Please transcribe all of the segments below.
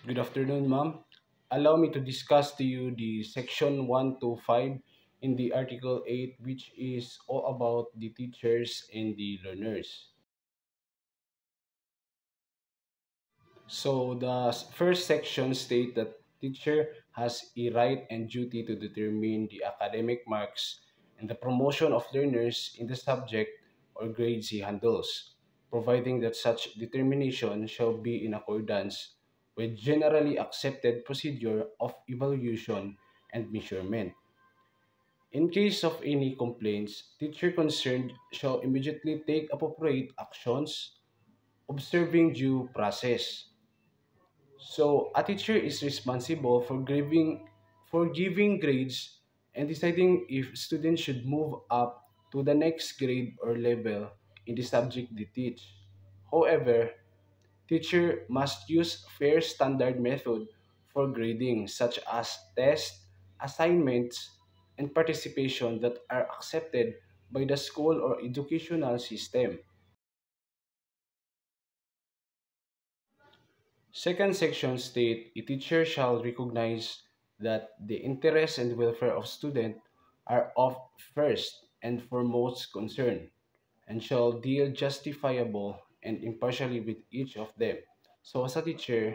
Good afternoon, ma'am. Allow me to discuss to you the section 1 to 5 in the article 8, which is all about the teachers and the learners. So the first section states that teacher has a right and duty to determine the academic marks and the promotion of learners in the subject or grades he handles, providing that such determination shall be in accordance with generally accepted procedure of evaluation and measurement. In case of any complaints, teacher concerned shall immediately take appropriate actions, observing due process. So a teacher is responsible for giving grades and deciding if students should move up to the next grade or level in the subject they teach. However, teacher must use fair standard method for grading such as tests, assignments, and participation that are accepted by the school or educational system. Second section state a teacher shall recognize that the interests and welfare of student are of first and foremost concern and shall deal justifiable and impartially with each of them. So as a teacher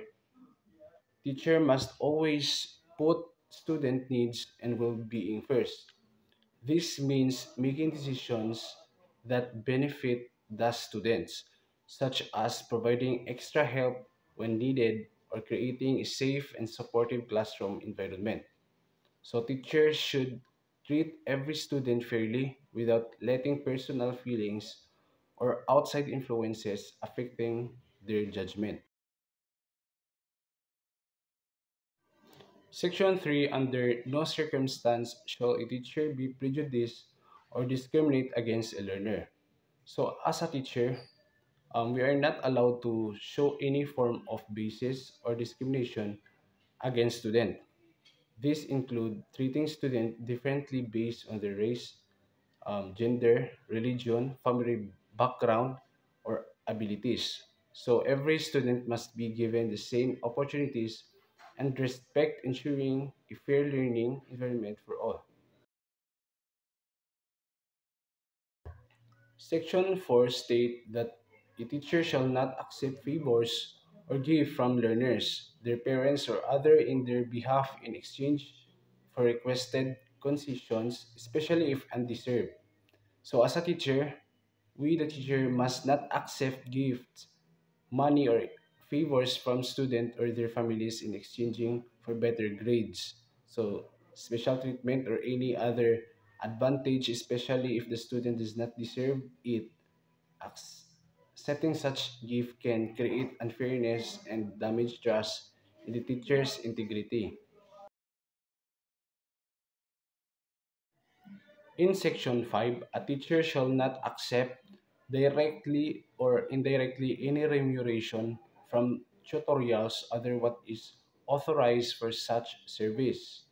must always put student needs and well-being first. This means making decisions that benefit the students, such as providing extra help when needed or creating a safe and supportive classroom environment. So teachers should treat every student fairly without letting personal feelings or outside influences affecting their judgment. Section 3 under no circumstance shall a teacher be prejudiced or discriminate against a learner. So as a teacher, we are not allowed to show any form of basis or discrimination against student. These include treating student differently based on their race, gender, religion, family background, or abilities. So every student must be given the same opportunities and respect, ensuring a fair learning environment for all. Section 4 states that a teacher shall not accept favors or give from learners, their parents, or other in their behalf in exchange for requested concessions, especially if undeserved. So as a teacher, we the teacher must not accept gifts, money, or favors from students or their families in exchanging for better grades. So special treatment or any other advantage, especially if the student does not deserve it. Accepting such gift can create unfairness and damage trust in the teacher's integrity. In Section 5, a teacher shall not accept directly or indirectly any remuneration from tutorials other what is authorized for such service.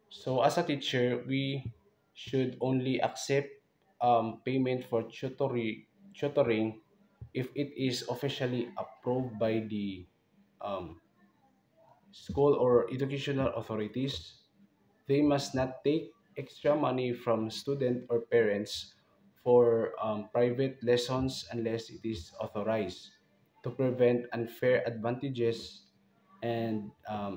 So as a teacher, we should only accept payment for tutoring if it is officially approved by the um, school or educational authorities. They must not take extra money from student or parents for private lessons unless it is authorized to prevent unfair advantages and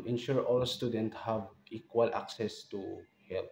ensure all students have equal access to help.